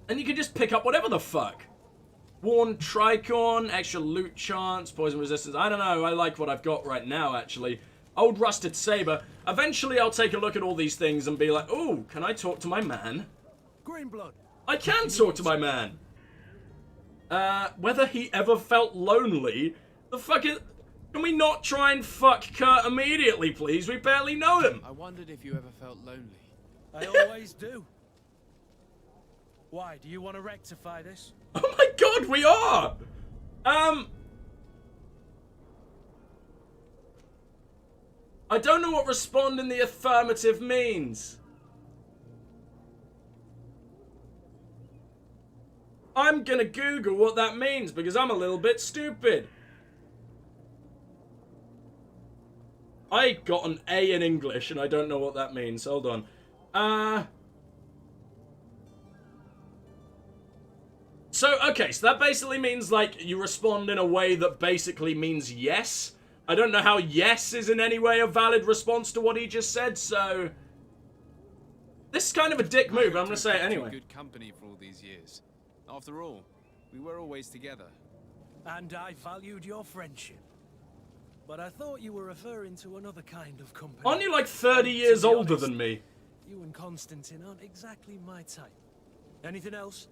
And you can just pick up whatever the fuck. Worn tricorn, extra loot chance, poison resistance. I don't know, I like what I've got right now, actually. Old rusted saber. Eventually I'll take a look at all these things and be like, ooh, can I talk to my man? Green blood. I can talk to my man. Whether he ever felt lonely, the fuck is... Can we not try and fuck Kurt immediately, please? We barely know him. I wondered if you ever felt lonely. I always do. Why, do you want to rectify this? Oh my god, we are! I don't know what respond in the affirmative means. I'm gonna Google what that means because I'm a little bit stupid. I got an A in English and I don't know what that means. Hold on. So, okay, so that basically means, like, you respond in a way that basically means yes. I don't know how yes is in any way a valid response to what he just said, so... This is kind of a dick move, I'm gonna say it anyway. Good company for all these years. After all, we were always together. And I valued your friendship. But I thought you were referring to another kind of company. Aren't you like 30 years older than me? You and Constantine aren't exactly my type. Anything else?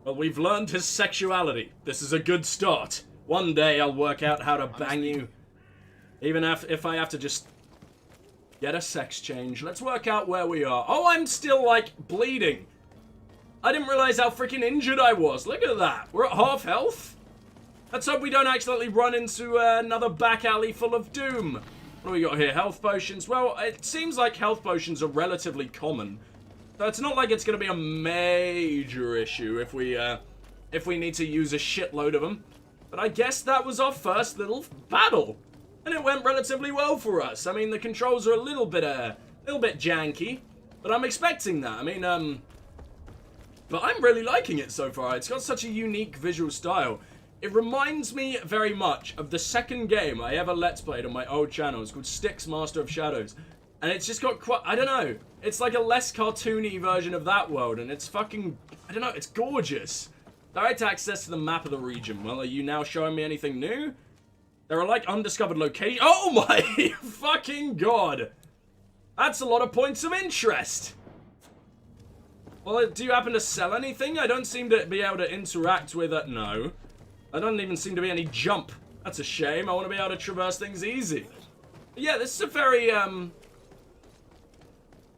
Well, we've learned his sexuality. This is a good start. One day I'll work out how to bang you. Even if I have to just get a sex change. Let's work out where we are. Oh, I'm still, like, bleeding. I didn't realize how freaking injured I was. Look at that. We're at half health. Let's hope we don't accidentally run into another back alley full of doom. What do we got here? Health potions. Well, it seems like health potions are relatively common. So it's not like it's going to be a major issue if we need to use a shitload of them. But I guess that was our first little battle. And it went relatively well for us. I mean, the controls are a little bit janky. But I'm expecting that. I mean, but I'm really liking it so far. It's got such a unique visual style. It reminds me very much of the second game I ever Let's Played on my old channel. It's called Styx Master of Shadows. And it's just got quite, I don't know. It's like a less cartoony version of that world. And it's fucking, I don't know, it's gorgeous. Direct access to the map of the region. Well, are you now showing me anything new? There are like undiscovered locations. Oh my fucking god. That's a lot of points of interest. Well, do you happen to sell anything? I don't seem to be able to interact with it. No. I don't even seem to be any jump. That's a shame. I want to be able to traverse things easy. But yeah, this is a very,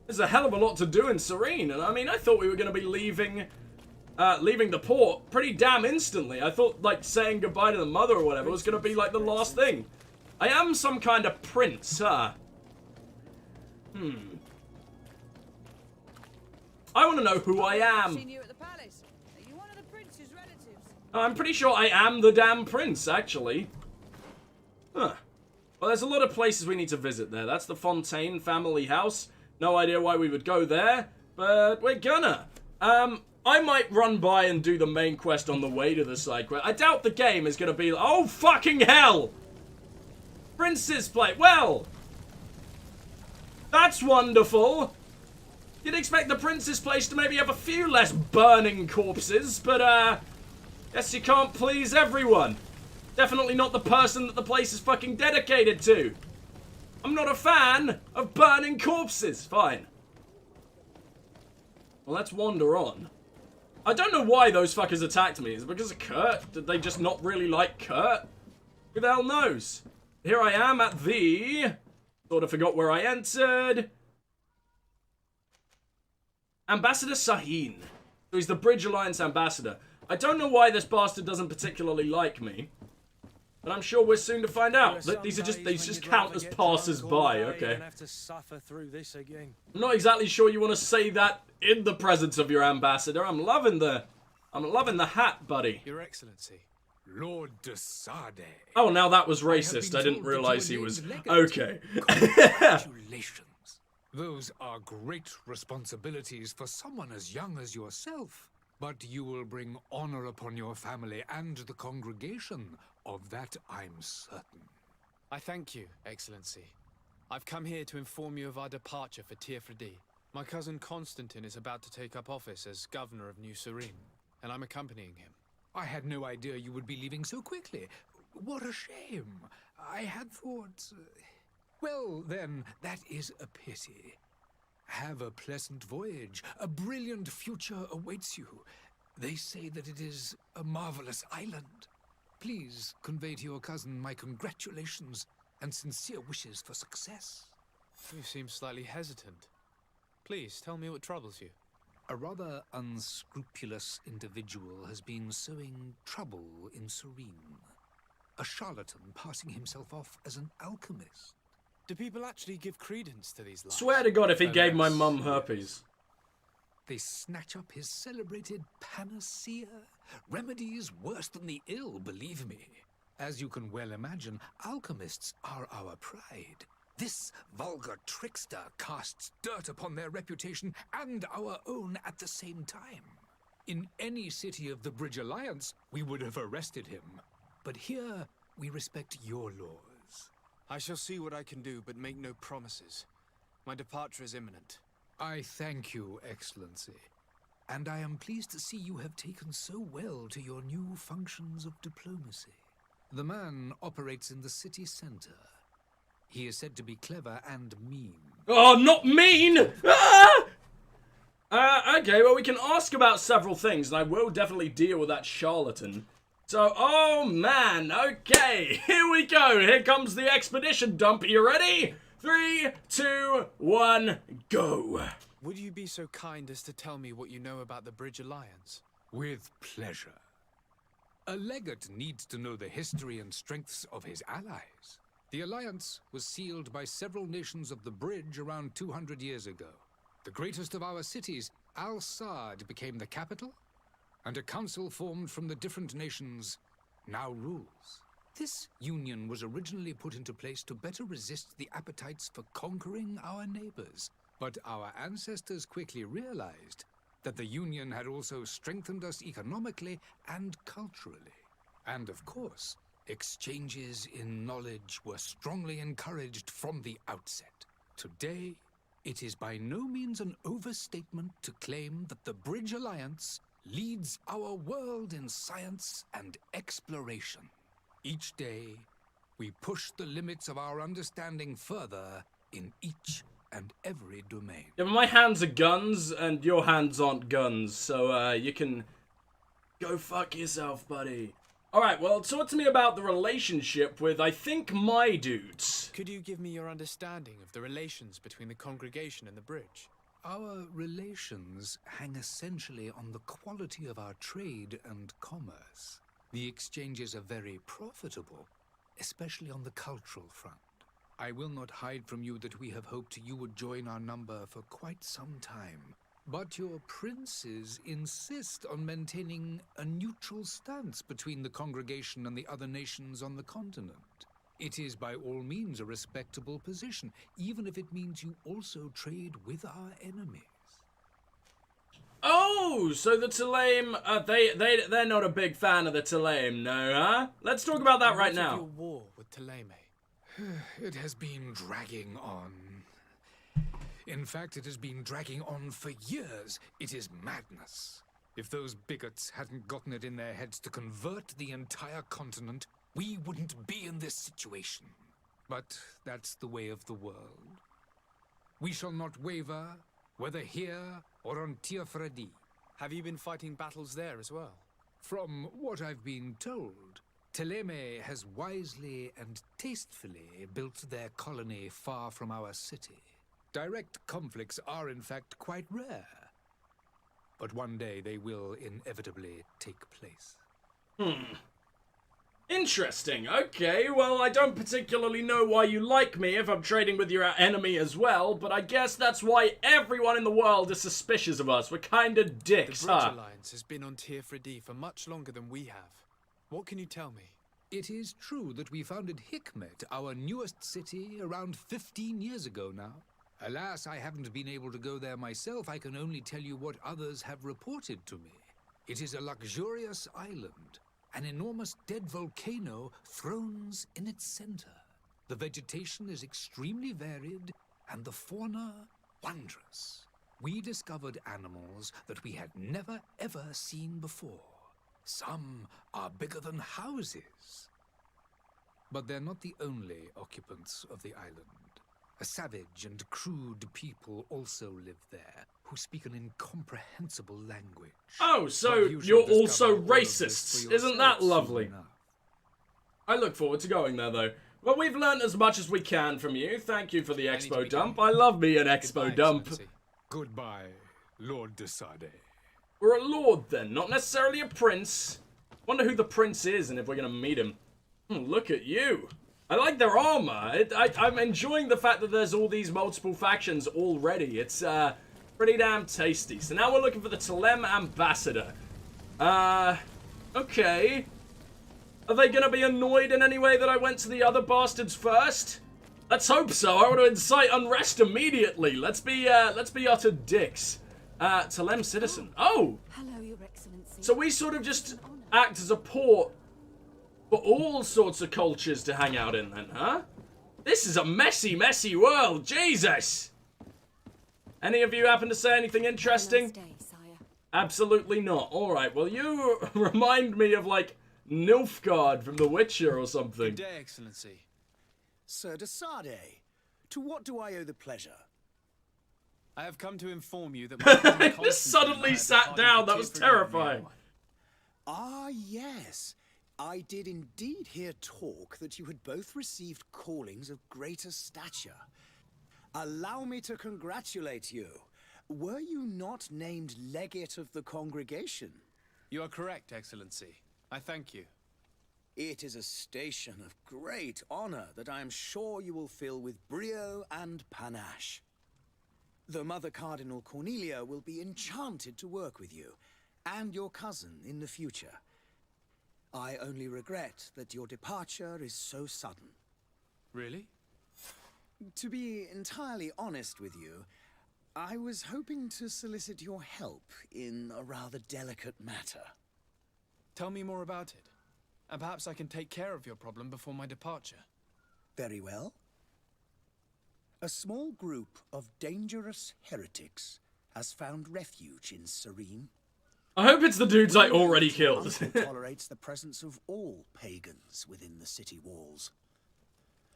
there's a hell of a lot to do in Serene. And I mean, I thought we were going to be leaving the port pretty damn instantly. I thought, like, saying goodbye to the mother or whatever was going to be, like, the last thing. I am some kind of prince, huh? I want to know who I am. I'm pretty sure I am the damn prince, actually. Huh. Well, there's a lot of places we need to visit there. That's the Fontaine family house. No idea why we would go there, but we're gonna. I might run by and do the main quest on the way to the side quest. I doubt the game is gonna be... Oh, fucking hell! Prince's plate. Well, that's wonderful. You'd expect the prince's place to maybe have a few less burning corpses, but, guess you can't please everyone. Definitely not the person that the place is fucking dedicated to. I'm not a fan of burning corpses. Fine. Well, let's wander on. I don't know why those fuckers attacked me. Is it because of Kurt? Did they just not really like Kurt? Who the hell knows? Here I am at the... Sort of forgot where I entered. Ambassador Sahin. So he's the Bridge Alliance ambassador. I don't know why this bastard doesn't particularly like me. But I'm sure we're soon to find out. These just count as passers-by, okay. I'm not exactly sure you want to say that in the presence of your ambassador. I'm loving the hat, buddy. Your Excellency, Lord de Sade. Oh, now that was racist. I didn't realize he was... Okay. Congratulations. Those are great responsibilities for someone as young as yourself. But you will bring honor upon your family and the congregation. Of that, I'm certain. I thank you, Excellency. I've come here to inform you of our departure for Tier 4D. My cousin Constantine is about to take up office as governor of New Serene, and I'm accompanying him. I had no idea you would be leaving so quickly. What a shame. I had thought... Well, then, that is a pity. Have a pleasant voyage. A brilliant future awaits you. They say that it is a marvelous island. Please convey to your cousin my congratulations and sincere wishes for success. You seem slightly hesitant. Please, tell me what troubles you. A rather unscrupulous individual has been sowing trouble in Serene. A charlatan passing himself off as an alchemist. Do people actually give credence to these lies? Swear to God if he gave my Alas, mum yes. herpes. They snatch up his celebrated panacea. Remedies worse than the ill, believe me. As you can well imagine, alchemists are our pride. This vulgar trickster casts dirt upon their reputation and our own at the same time. In any city of the Bridge Alliance, we would have arrested him. But here, we respect your laws. I shall see what I can do, but make no promises. My departure is imminent. I thank you, Excellency. And I am pleased to see you have taken so well to your new functions of diplomacy. The man operates in the city center. He is said to be clever and mean. Oh, not mean! Ah! Okay, well, we can ask about several things, and I will definitely deal with that charlatan. So, oh man, okay, here we go. Here comes the expedition dump. Are you ready? 3, 2, 1, go. Would you be so kind as to tell me what you know about the Bridge Alliance? With pleasure. A legate needs to know the history and strengths of his allies. The alliance was sealed by several nations of the Bridge around 200 years ago. The greatest of our cities, Al-Sad, became the capital, and a council formed from the different nations now rules. This union was originally put into place to better resist the appetites for conquering our neighbors. But our ancestors quickly realized that the union had also strengthened us economically and culturally. And of course, exchanges in knowledge were strongly encouraged from the outset. Today, it is by no means an overstatement to claim that the Bridge Alliance leads our world in science and exploration. Each day, we push the limits of our understanding further in each and every domain. Yeah, but my hands are guns, and your hands aren't guns, so you can go fuck yourself, buddy. Alright, well, talk to me about the relationship with, I think, my dudes. Could you give me your understanding of the relations between the congregation and the bridge? Our relations hang essentially on the quality of our trade and commerce. The exchanges are very profitable, especially on the cultural front. I will not hide from you that we have hoped you would join our number for quite some time. But your princes insist on maintaining a neutral stance between the congregation and the other nations on the continent. It is by all means a respectable position, even if it means you also trade with our enemies. Oh, so the Telaim, they're not a big fan of the Telaim, no, huh? Let's talk about that right What of now. your war with Theleme? It has been dragging on. In fact, it has been dragging on for years. It is madness. If those bigots hadn't gotten it in their heads to convert the entire continent, we wouldn't be in this situation. But that's the way of the world. We shall not waver, whether here or on Tiafredi. Have you been fighting battles there as well? From what I've been told, Theleme has wisely and tastefully built their colony far from our city. Direct conflicts are, in fact, quite rare. But one day they will inevitably take place. Interesting. Okay, well, I don't particularly know why you like me if I'm trading with your enemy as well, but I guess that's why everyone in the world is suspicious of us. We're kinda dicks, The Bridge huh? Alliance has been on Tiafredi for much longer than we have. What can you tell me? It is true that we founded Hikmet, our newest city, around 15 years ago now. Alas, I haven't been able to go there myself. I can only tell you what others have reported to me. It is a luxurious island. An enormous dead volcano thrones in its center. The vegetation is extremely varied, and the fauna wondrous. we discovered animals that we had never ever seen before. Some are bigger than houses. But they're not the only occupants of the island. A savage and crude people also live there, who speak an incomprehensible language. Oh, so But you shall you're discover also all of this racists. for Isn't that yourself soon lovely? enough. I look forward to going there, though. Well, we've learned as much as we can from you. Thank you for the need to expo be dump. going. I love me an expo Goodbye, dump. Excellency. Goodbye, Lord de Sade. We're a lord, then, not necessarily a prince. Wonder who the prince is and if we're gonna meet him. Look at you. I like their armor. I'm enjoying the fact that there's all these multiple factions already. It's pretty damn tasty. So now we're looking for the Thelem ambassador. Okay. Are they gonna be annoyed in any way that I went to the other bastards first? Let's hope so. I want to incite unrest immediately. Let's be utter dicks. Thelem citizen. Oh! Hello, Your Excellency. So we sort of just act as a port for all sorts of cultures to hang out in then, huh? This is a messy, messy world. Jesus! Any of you happen to say anything interesting? Have a nice day, sire. Absolutely not. Alright, well you remind me of like Nilfgaard from The Witcher or something. Good day, Excellency. Sir de Sade, to what do I owe the pleasure? I have come to inform you that my cousin Just suddenly sat down. That was terrifying. Ah, yes. I did indeed hear talk that you had both received callings of greater stature. Allow me to congratulate you. Were you not named legate of the congregation? You are correct, Excellency. I thank you. It is a station of great honor that I am sure you will fill with brio and panache. The Mother Cardinal Cornelia will be enchanted to work with you, and your cousin in the future. I only regret that your departure is so sudden. Really? To be entirely honest with you, I was hoping to solicit your help in a rather delicate matter. Tell me more about it. And perhaps I can take care of your problem before my departure. Very well. A small group of dangerous heretics has found refuge in Serene. I hope it's the dudes I already killed. Uncle tolerates the presence of all pagans within the city walls.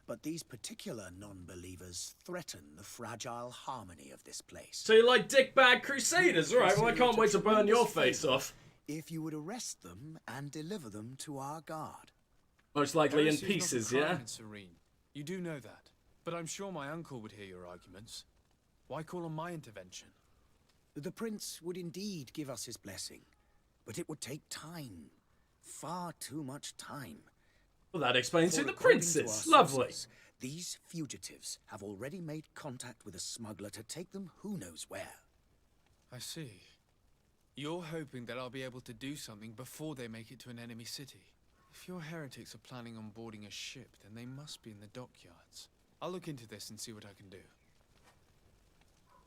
But these particular non-believers threaten the fragile harmony of this place. So you like dickbag crusaders, right? Well, I can't wait to burn your face off. If you would arrest them and deliver them to our guard. Most likely in Heresy is not a pieces, crime yeah? in Serene. You do know that. But I'm sure my uncle would hear your arguments. Why call on my intervention? The prince would indeed give us his blessing, but it would take time. Far too much time. Well, that explains For who the according prince to is. our Lovely. sources, these fugitives have already made contact with a smuggler to take them who knows where. I see. You're hoping that I'll be able to do something before they make it to an enemy city. If your heretics are planning on boarding a ship, then they must be in the dockyards. I'll look into this and see what I can do.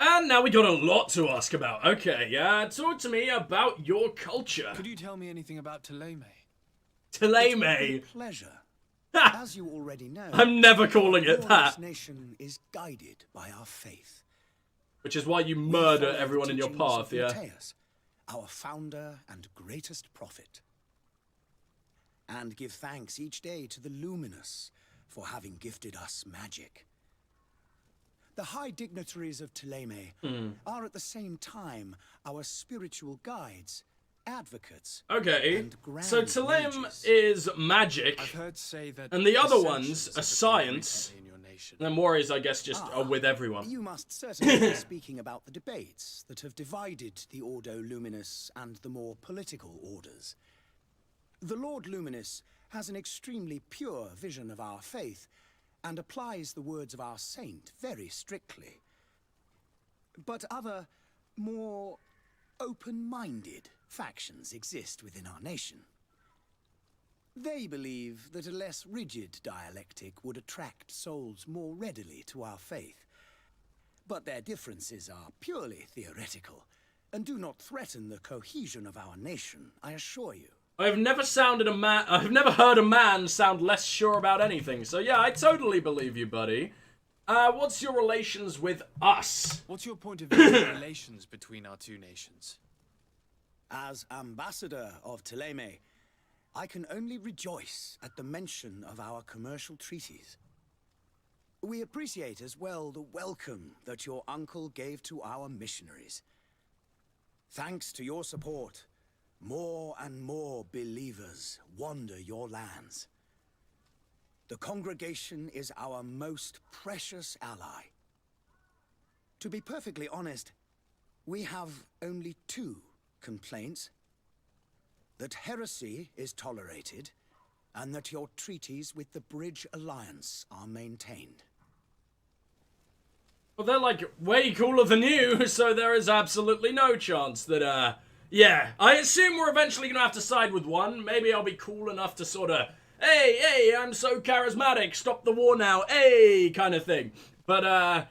And now we got a lot to ask about. Okay, talk to me about your culture. Could you tell me anything about Theleme? It would be a Theleme. pleasure. Ha! As you already know, I'm never calling it our that. nation is guided by our faith. Which is why you We murder follow the everyone in your teachings path, of yeah? Matthias, our founder and greatest prophet. And give thanks each day to the Luminous for having gifted us magic. The high dignitaries of Theleme are at the same time our spiritual guides, advocates, Okay, and grand so Thelem mages. is magic, I've heard say that and the other dissensions ones have are appeared science, recently in your nation. and then warriors, I guess, just are with everyone. You must certainly be speaking about the debates that have divided the Ordo Luminous and the more political orders. The Lord Luminous has an extremely pure vision of our faith and applies the words of our saint very strictly. But other, more open-minded factions exist within our nation. They believe that a less rigid dialectic would attract souls more readily to our faith. But their differences are purely theoretical and do not threaten the cohesion of our nation, I assure you. I've never heard a man sound less sure about anything, so yeah, I totally believe you, buddy. What's your relations with us? What's your point of view on the relations between our two nations? As ambassador of Thélème, I can only rejoice at the mention of our commercial treaties. We appreciate as well the welcome that your uncle gave to our missionaries. Thanks to your support, more and more believers wander your lands. The congregation is our most precious ally. To be perfectly honest, we have only two complaints. That heresy is tolerated, and that your treaties with the Bridge Alliance are maintained. Well, they're like way cooler than you, so there is absolutely no chance that, yeah. I assume we're eventually gonna have to side with one. Maybe I'll be cool enough to sorta, hey, I'm so charismatic, stop the war now, hey, kind of thing. But, I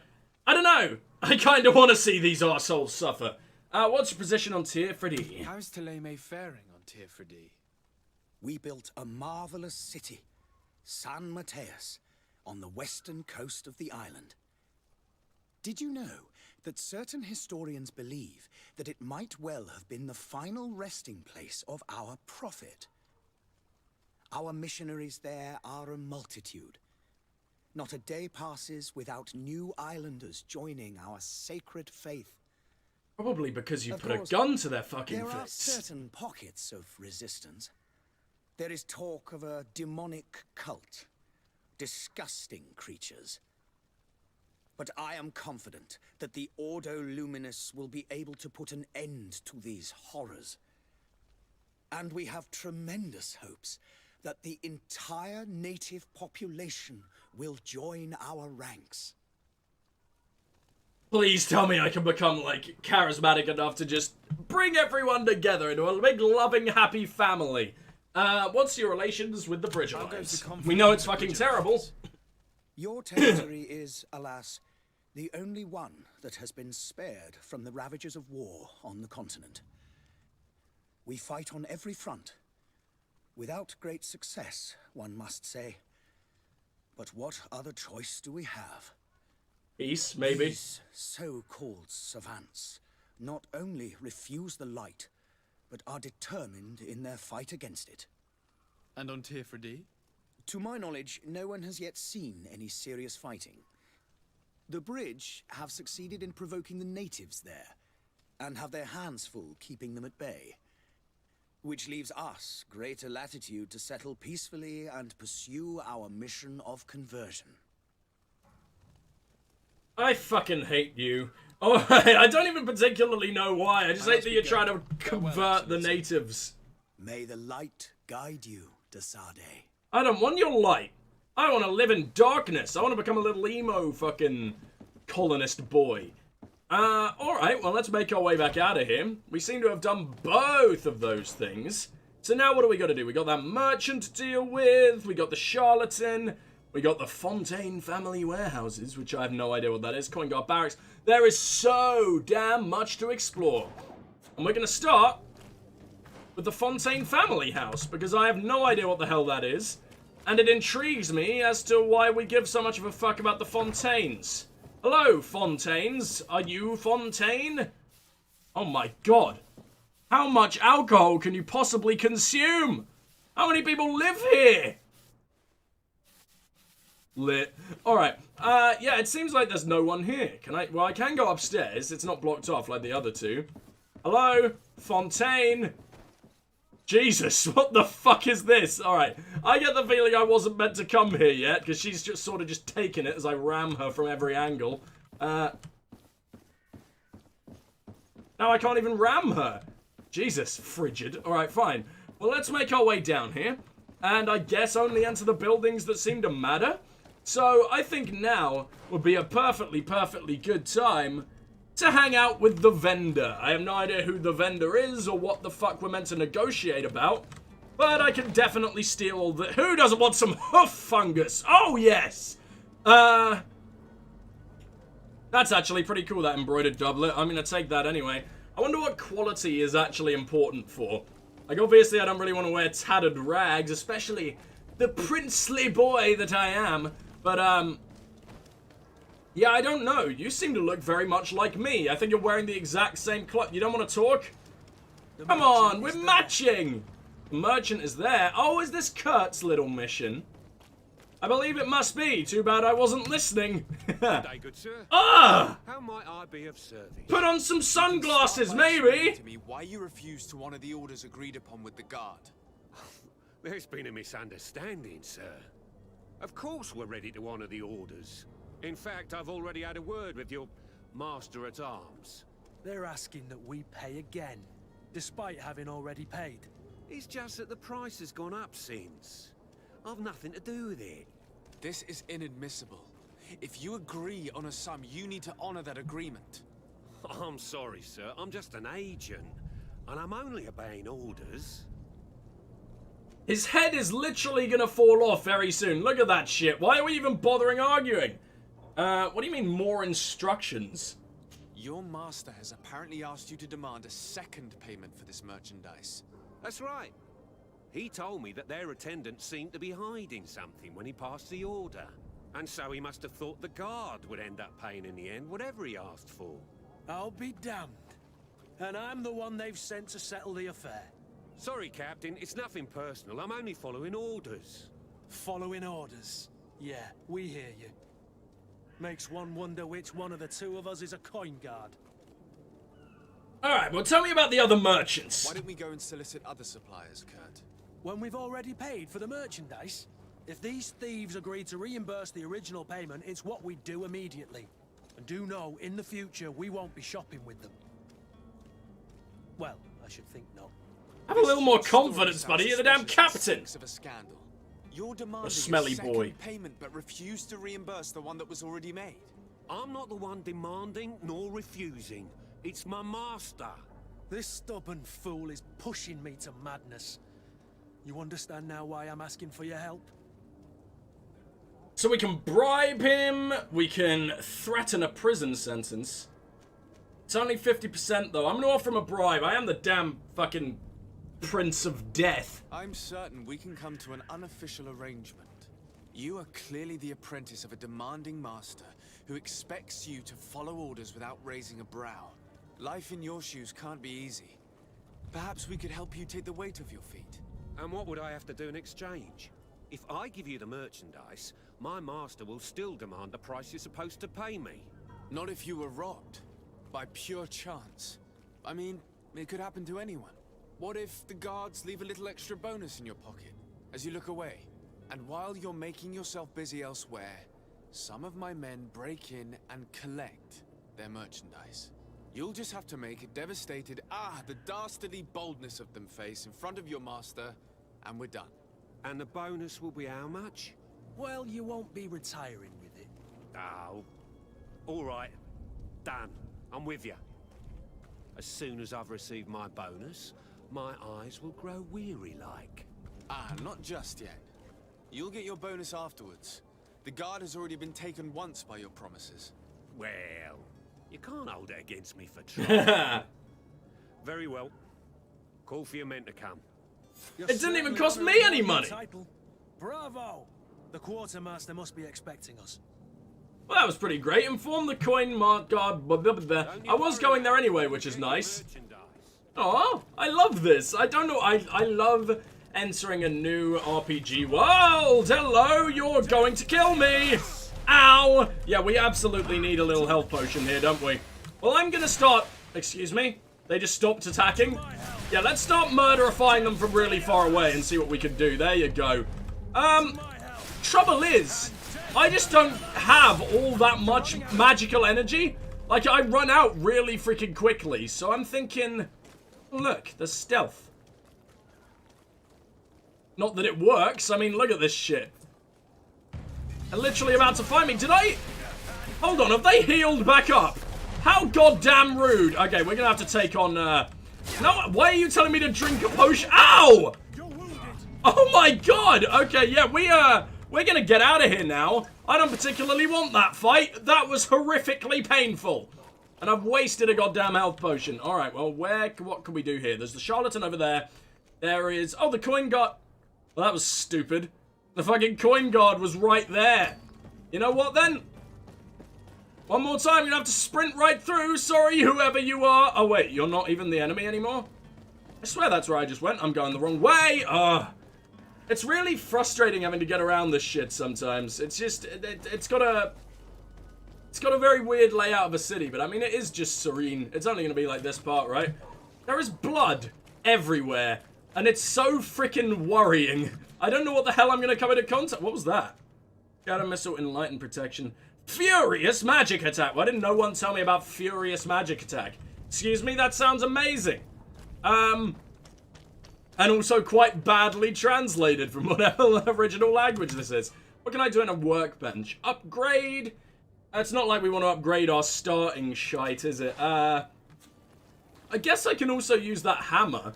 don't know. I kinda wanna see these arseholes suffer. What's your position on Tier 3D? How's Thélème faring on Tier 3D? We built a marvelous city, San Mateus, on the western coast of the island. Did you know that certain historians believe that it might well have been the final resting place of our prophet? Our missionaries there are a multitude. Not a day passes without new islanders joining our sacred faith. Probably because you Of put a course, gun to their fucking There are face. certain pockets of resistance. There is talk of a demonic cult. Disgusting creatures. But I am confident that the Ordo Luminous will be able to put an end to these horrors. And we have tremendous hopes that the entire native population will join our ranks. Please tell me I can become, like, charismatic enough to just bring everyone together into a big, loving, happy family. What's your relations with the Bridge How goes Alliance? the conflict We know with it's the fucking Bridge terrible. Alliance? Your territory is, alas, the only one that has been spared from the ravages of war on the continent. We fight on every front. Without great success, one must say. But what other choice do we have? Peace, maybe. These so-called savants not only refuse the light, but are determined in their fight against it. And on Tier 3D? To my knowledge, no one has yet seen any serious fighting. The Bridge have succeeded in provoking the natives there, and have their hands full keeping them at bay. Which leaves us greater latitude to settle peacefully and pursue our mission of conversion. I fucking hate you. Oh, I don't even particularly know why. I just hate that you're trying to convert the natives. May the light guide you, Desade. I don't want your light. I want to live in darkness. I want to become a little emo fucking colonist boy. Alright, well, let's make our way back out of here. We seem to have done both of those things. So now what do we got to do? We got that merchant to deal with. We got the charlatan. We got the Fontaine family warehouses, which I have no idea what that is. Coin Guard barracks. There is so damn much to explore. And we're going to start with the Fontaine family house, because I have no idea what the hell that is. And it intrigues me as to why we give so much of a fuck about the Fontaines. Hello, Fontaines. Are you Fontaine? Oh my god. How much alcohol can you possibly consume? How many people live here? Lit. Alright. Yeah, it seems like there's no one here. Well, I can go upstairs. It's not blocked off like the other two. Hello? Fontaine? Jesus, what the fuck is this? Alright, I get the feeling I wasn't meant to come here yet, because she's just sort of just taking it as I ram her from every angle. Now I can't even ram her. Jesus, frigid. Alright, fine. Well, let's make our way down here. And I guess only enter the buildings that seem to matter. So, I think now would be a perfectly good time to hang out with the vendor. I have no idea who the vendor is or what the fuck we're meant to negotiate about, but I can definitely steal all the— who doesn't want some hoof fungus? Oh, yes! That's actually pretty cool, that embroidered doublet. I'm gonna take that anyway. I wonder what quality is actually important for. Like, obviously I don't really want to wear tattered rags, especially the princely boy that I am, but, Yeah, I don't know. You seem to look very much like me. I think you're wearing the exact same cloth. You don't want to talk? Come on, we're matching! The merchant is there. Oh, is this Kurt's little mission? I believe it must be. Too bad I wasn't listening. Good day, good sir. Ah! How might I be of service? Put on some sunglasses, maybe? To me why you refuse to honor the orders agreed upon with the guard. There's been a misunderstanding, sir. Of course we're ready to honor the orders. In fact, I've already had a word with your master-at-arms. They're asking that we pay again, despite having already paid. It's just that the price has gone up since. I've nothing to do with it. This is inadmissible. If you agree on a sum, you need to honor that agreement. I'm sorry, sir. I'm just an agent. And I'm only obeying orders. His head is literally gonna fall off very soon. Look at that shit. Why are we even bothering arguing? What do you mean, more instructions? Your master has apparently asked you to demand a second payment for this merchandise. That's right. He told me that their attendant seemed to be hiding something when he passed the order. And so he must have thought the guard would end up paying in the end, whatever he asked for. I'll be damned. And I'm the one they've sent to settle the affair. Sorry, Captain, it's nothing personal. I'm only following orders. Following orders. Yeah, we hear you. Makes one wonder which one of the two of us is a coin guard. Alright, well tell me about the other merchants. Why don't we go and solicit other suppliers, Kurt? When we've already paid for the merchandise? If these thieves agree to reimburse the original payment, it's what we do immediately. And do know, in the future, we won't be shopping with them. Well, I should think not. Have a little more confidence, buddy. You're the damn captain. Of a scandal. You're demanding A smelly a second boy. payment, but refuse to reimburse the one that was already made. I'm not the one demanding nor refusing. It's my master. This stubborn fool is pushing me to madness. You understand now why I'm asking for your help? So we can bribe him. We can threaten a prison sentence. It's only 50% though. I'm gonna offer him a bribe. I am the damn fucking Prince of Death. I'm certain we can come to an unofficial arrangement. You are clearly the apprentice of a demanding master who expects you to follow orders without raising a brow. Life in your shoes can't be easy. Perhaps we could help you take the weight off your feet. And what would I have to do in exchange? If I give you the merchandise, my master will still demand the price you're supposed to pay me. Not if you were robbed. By pure chance. I mean, it could happen to anyone. What if the guards leave a little extra bonus in your pocket as you look away? And while you're making yourself busy elsewhere, some of my men break in and collect their merchandise. You'll just have to make a devastated, the dastardly boldness of them face in front of your master, and we're done. And the bonus will be how much? Well, you won't be retiring with it. Oh, all right. Done. I'm with you. As soon as I've received my bonus, my eyes will grow weary-like. Not just yet. You'll get your bonus afterwards. The guard has already been taken once by your promises. Well, you can't hold it against me for trying. Very well. Call for your men to come. You're It didn't even certainly cost me honoring any your money. title. Bravo! The quartermaster must be expecting us. Well, that was pretty great. Inform the coin mark guard. Blah, blah, blah, blah. I was going there anyway, which is nice. Oh, I love this. I don't know. I love entering a new RPG world. Hello, you're going to kill me. Ow. Yeah, we absolutely need a little health potion here, don't we? Well, I'm going to start... Excuse me? They just stopped attacking? Yeah, let's start murderifying them from really far away and see what we can do. There you go. Trouble is, I just don't have all that much magical energy. Like, I run out really freaking quickly. So I'm thinking, look, the stealth. Not that it works. I mean, look at this shit. They're literally about to find me. Did I... Hold on, have they healed back up? How goddamn rude. Okay, we're gonna have to take on, No, why are you telling me to drink a potion? Ow! Oh my god! Okay, yeah, we're gonna get out of here now. I don't particularly want that fight. That was horrifically painful. And I've wasted a goddamn health potion. Alright, well, what can we do here? There's the charlatan over there. There is... Oh, the coin guard... Well, that was stupid. The fucking coin guard was right there. You know what, then? One more time, you're gonna have to sprint right through. Sorry, whoever you are. Oh, wait, you're not even the enemy anymore? I swear that's where I just went. I'm going the wrong way. It's really frustrating having to get around this shit sometimes. It's just, it's got a very weird layout of a city, but I mean, it is just serene. It's only gonna be like this part, right? There is blood everywhere, and it's so freaking worrying. I don't know what the hell I'm gonna come into contact. What was that? Shadow missile, enlightened protection. Furious magic attack. Why didn't no one tell me about furious magic attack? Excuse me, that sounds amazing. And also quite badly translated from whatever original language this is. What can I do in a workbench? Upgrade? It's not like we want to upgrade our starting shite, is it? I guess I can also use that hammer.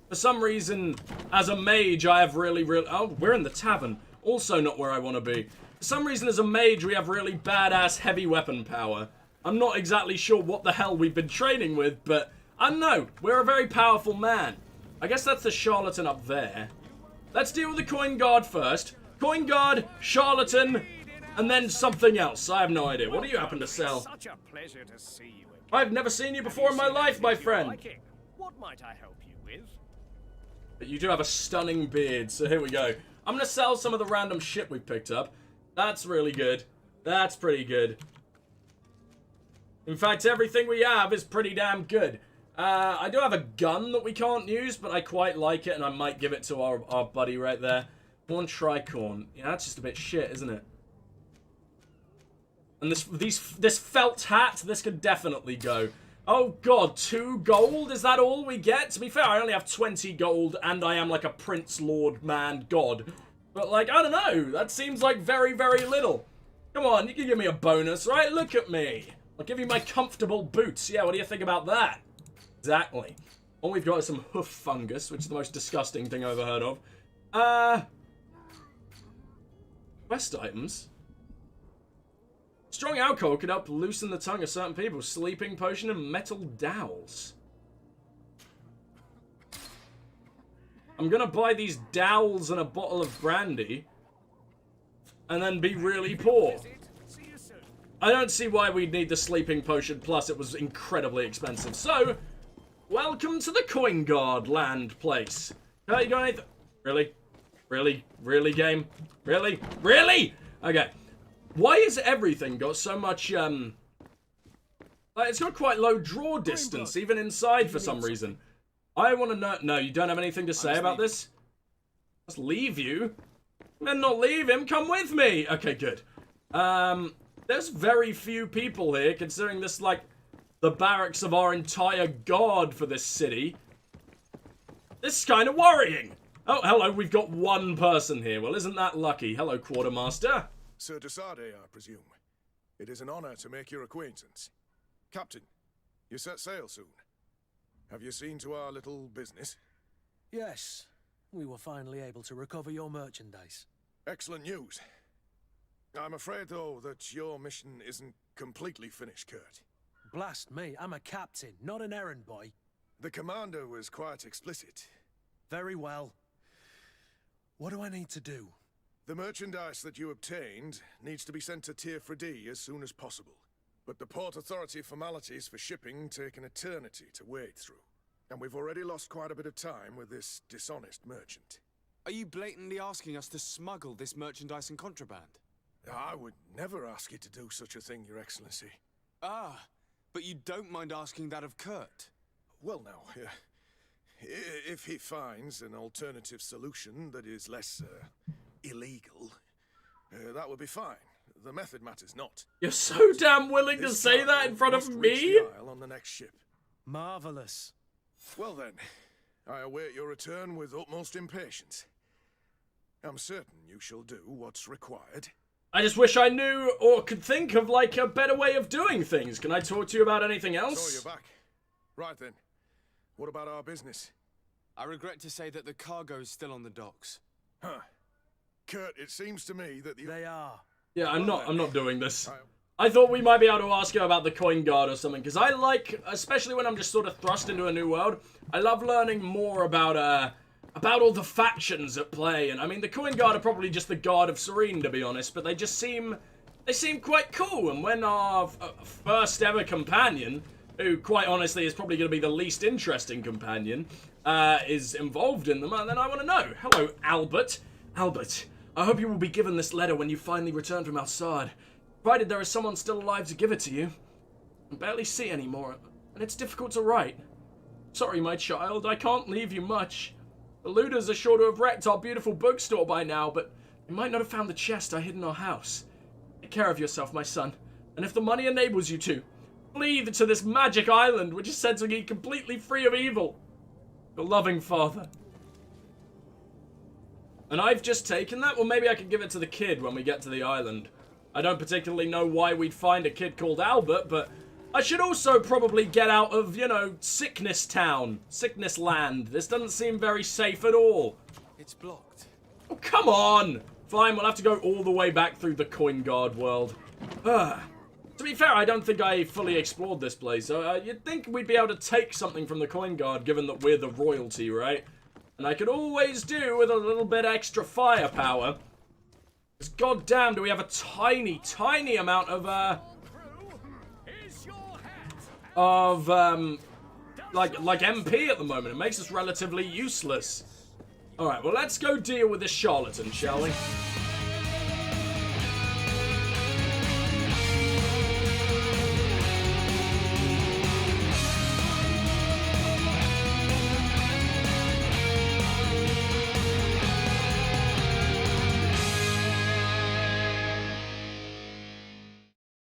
For some reason, as a mage, I have really... Oh, we're in the tavern. Also not where I want to be. For some reason, as a mage, we have really badass heavy weapon power. I'm not exactly sure what the hell we've been training with, but I don't know. We're a very powerful man. I guess that's the charlatan up there. Let's deal with the coin guard first. Coin guard, charlatan, and then something else. I have no idea. What do you happen to sell? Such a pleasure to see you. I've never seen you before in my life, my friend. What might I help you with? But you do have a stunning beard, so here we go. I'm gonna sell some of the random shit we've picked up. That's really good. That's pretty good. In fact, everything we have is pretty damn good. I do have a gun that we can't use, but I quite like it, and I might give it to our buddy right there. One tricorn. Yeah, that's just a bit shit, isn't it? And this felt hat, this could definitely go. Oh god, 2 gold? Is that all we get? To be fair, I only have 20 gold, and I am like a prince, lord, man, god. But like, I don't know. That seems like very, very little. Come on, you can give me a bonus, right? Look at me. I'll give you my comfortable boots. Yeah, what do you think about that? Exactly. All we've got is some hoof fungus, which is the most disgusting thing I've ever heard of. Quest items. Strong alcohol could help loosen the tongue of certain people. Sleeping potion and metal dowels. I'm gonna buy these dowels and a bottle of brandy. And then be really poor. I don't see why we'd need the sleeping potion, plus it was incredibly expensive. So, welcome to the Coin Guard land place. You got anything? Really? Really? Really, game? Really? Really? Okay. Why has everything got so much, like, it's got quite low draw distance, even inside for some reason. I want to know... No, you don't have anything to say about this? Let's leave you. Then not leave him, come with me! Okay, good. There's very few people here, considering this, like, the barracks of our entire guard for this city. This is kind of worrying. Oh, hello, we've got one person here. Well, isn't that lucky? Hello, Quartermaster. Sir Desade, I presume. It is an honor to make your acquaintance. Captain, you set sail soon. Have you seen to our little business? Yes, we were finally able to recover your merchandise. Excellent news. I'm afraid, though, that your mission isn't completely finished, Kurt. Blast me, I'm a captain, not an errand boy. The commander was quite explicit. Very well. What do I need to do? The merchandise that you obtained needs to be sent to Tier 4D as soon as possible. But the Port Authority formalities for shipping take an eternity to wade through. And we've already lost quite a bit of time with this dishonest merchant. Are you blatantly asking us to smuggle this merchandise and contraband? I would never ask you to do such a thing, Your Excellency. Ah, but you don't mind asking that of Kurt? Well, now, if he finds an alternative solution that is less illegal, that would be fine. The method matters not. You're so damn willing to say that in front of me? On the next ship. Marvelous. Well then, I await your return with utmost impatience. I'm certain you shall do what's required. I just wish I knew or could think of, like, a better way of doing things. Can I talk to you about anything else? So you're back. Right then. What about our business? I regret to say that the cargo is still on the docks. Huh. Kurt, it seems to me that They are. Yeah, I'm not doing this. I thought we might be able to ask you about the Coin Guard or something, because I like, especially when I'm just sort of thrust into a new world, I love learning more about all the factions at play. And I mean, the Coin Guard are probably just the Guard of Serene, to be honest, but they just seem They seem quite cool, and when our first ever companion, who quite honestly is probably going to be the least interesting companion, is involved in them, then I want to know. Hello, Albert. Albert, I hope you will be given this letter when you finally return from Alsard, provided there is someone still alive to give it to you. I can barely see anymore, and it's difficult to write. Sorry, my child, I can't leave you much. The looters are sure to have wrecked our beautiful bookstore by now, but they might not have found the chest I hid in our house. Take care of yourself, my son, and if the money enables you to, flee to this magic island, which is said to be completely free of evil. Your loving father. And I've just taken that? Well, maybe I could give it to the kid when we get to the island. I don't particularly know why we'd find a kid called Albert, but I should also probably get out of, you know, Sickness Town. Sickness Land. This doesn't seem very safe at all. It's blocked. Oh, come on! Fine, we'll have to go all the way back through the Coin Guard world. To be fair, I don't think I fully explored this place. You'd think we'd be able to take something from the Coin Guard, given that we're the royalty, right? And I could always do with a little bit extra firepower. Because goddamn, do we have a tiny, tiny amount of, like MP at the moment. It makes us relatively useless. Alright, well, let's go deal with this charlatan, shall we?